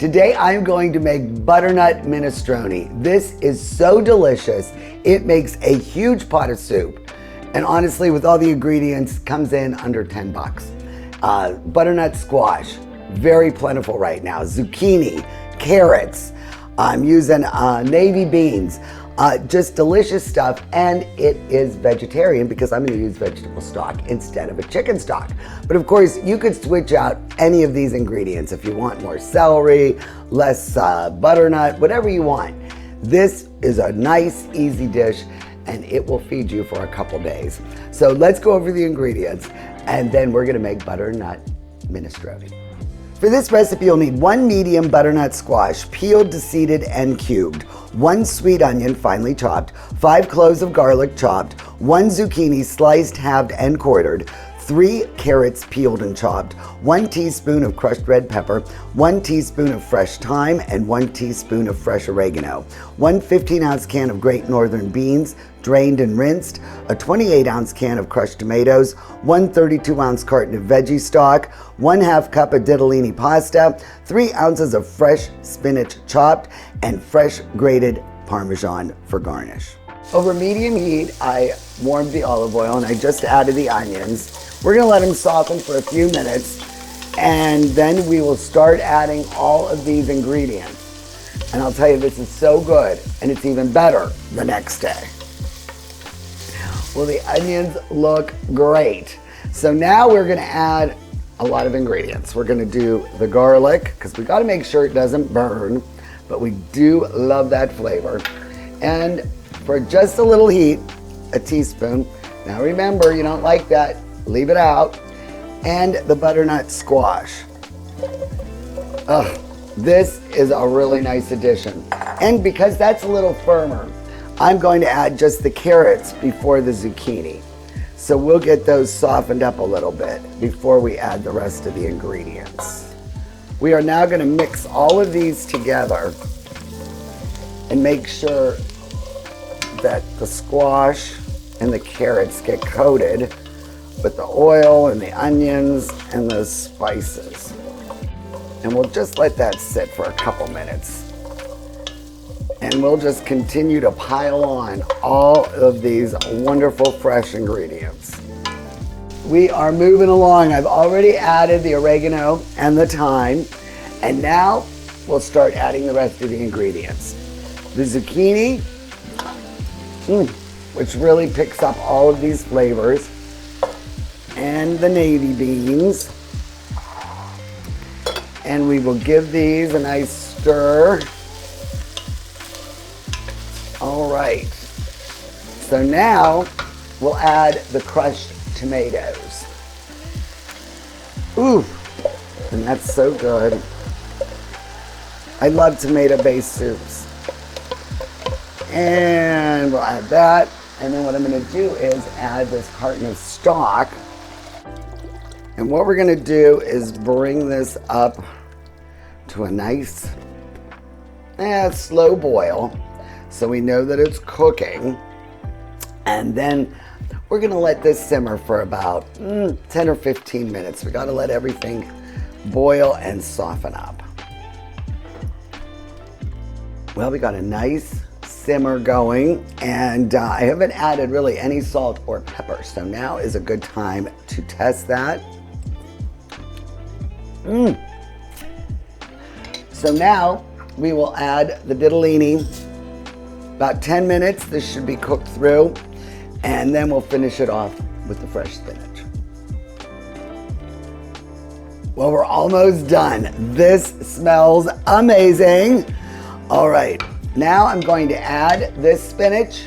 Today I'm going to make butternut minestrone. This is so delicious. It makes a huge pot of soup. And honestly, with all the ingredients, comes in under 10 bucks. Butternut squash, very plentiful right now. Zucchini, carrots. I'm using navy beans. Just delicious stuff, and it is vegetarian because I'm going to use vegetable stock instead of a chicken stock. But of course, you could switch out any of these ingredients if you want more celery, less butternut, whatever you want. This is a nice, easy dish, and it will feed you for a couple days. So let's go over the ingredients, and then we're going to make butternut minestrone. For this recipe, you'll need 1 medium butternut squash, peeled, deseeded, and cubed, 1 sweet onion, finely chopped, 5 cloves of garlic chopped, 1 zucchini sliced, halved, and quartered, 3 carrots peeled and chopped, 1 teaspoon of crushed red pepper, 1 teaspoon of fresh thyme, and 1 teaspoon of fresh oregano, 1 15-ounce can of Great Northern beans, drained and rinsed, a 28-ounce can of crushed tomatoes, 1 32-ounce carton of veggie stock, 1/2 cup of ditalini pasta, 3 ounces of fresh spinach chopped, and fresh grated Parmesan for garnish. Over medium heat, I warmed the olive oil and I just added the onions. We're gonna let them soften for a few minutes, and then we will start adding all of these ingredients. And I'll tell you, this is so good, and it's even better the next day. Well, the onions look great. So now we're gonna add a lot of ingredients. We're gonna do the garlic, because we gotta make sure it doesn't burn, but we do love that flavor. And for just a little heat, a teaspoon. Now remember, you don't like that, leave it out. And the butternut squash. This is a really nice addition. And because that's a little firmer, I'm going to add just the carrots before the zucchini. So we'll get those softened up a little bit before we add the rest of the ingredients. We are now going to mix all of these together and make sure that the squash and the carrots get coated with the oil and the onions and the spices. And we'll just let that sit for a couple minutes. And we'll just continue to pile on all of these wonderful fresh ingredients. We are moving along. I've already added the oregano and the thyme, and now we'll start adding the rest of the ingredients. The zucchini, which really picks up all of these flavors, and the navy beans. And we will give these a nice stir. All right, so now we'll add the crushed tomatoes. Ooh, and that's so good. I love tomato-based soups. And we'll add that, and then what I'm gonna do is add this carton of stock. And what we're gonna do is bring this up to a nice, slow boil, so we know that it's cooking. And then we're gonna let this simmer for about 10 or 15 minutes. We gotta let everything boil and soften up. Well, we got a nice simmer going, and I haven't added really any salt or pepper, so now is a good time to test that. So now we will add the ditalini. About 10 minutes, this should be cooked through, and then we'll finish it off with the fresh spinach. Well, we're almost done. This smells amazing. All right, now I'm going to add this spinach.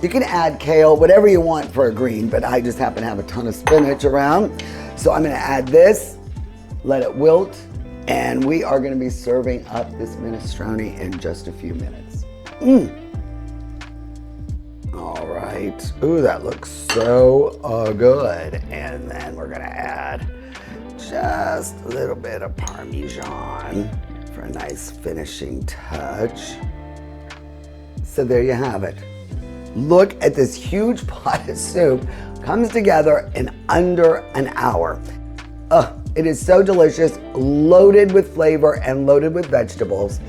You can add kale, whatever you want for a green, but I just happen to have a ton of spinach around. So I'm gonna add this, let it wilt, and we are gonna be serving up this minestrone in just a few minutes. All right, ooh, that looks so good. And then we're gonna add just a little bit of Parmesan for a nice finishing touch. So there you have it. Look at this huge pot of soup. Comes together in under an hour. It is so delicious, loaded with flavor and loaded with vegetables.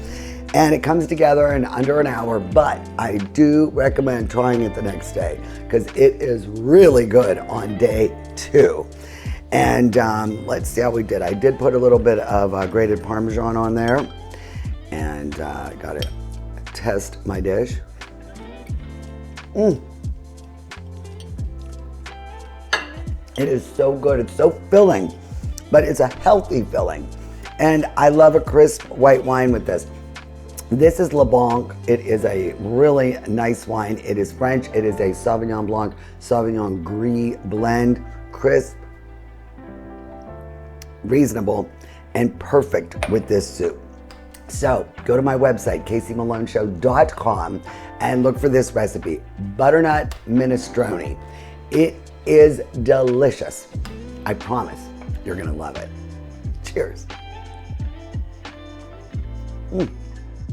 And it comes together in under an hour, but I do recommend trying it the next day because it is really good on day 2. And let's see how we did. I did put a little bit of grated Parmesan on there, and got to test my dish. It is so good. It's so filling, but it's a healthy filling. And I love a crisp white wine with this. This is Le Blanc. It is a really nice wine. It is French. It is a Sauvignon Blanc, Sauvignon Gris blend. Crisp, reasonable, and perfect with this soup. So go to my website, CaseyMaloneShow.com, and look for this recipe, butternut minestrone. It is delicious. I promise you're gonna love it. Cheers.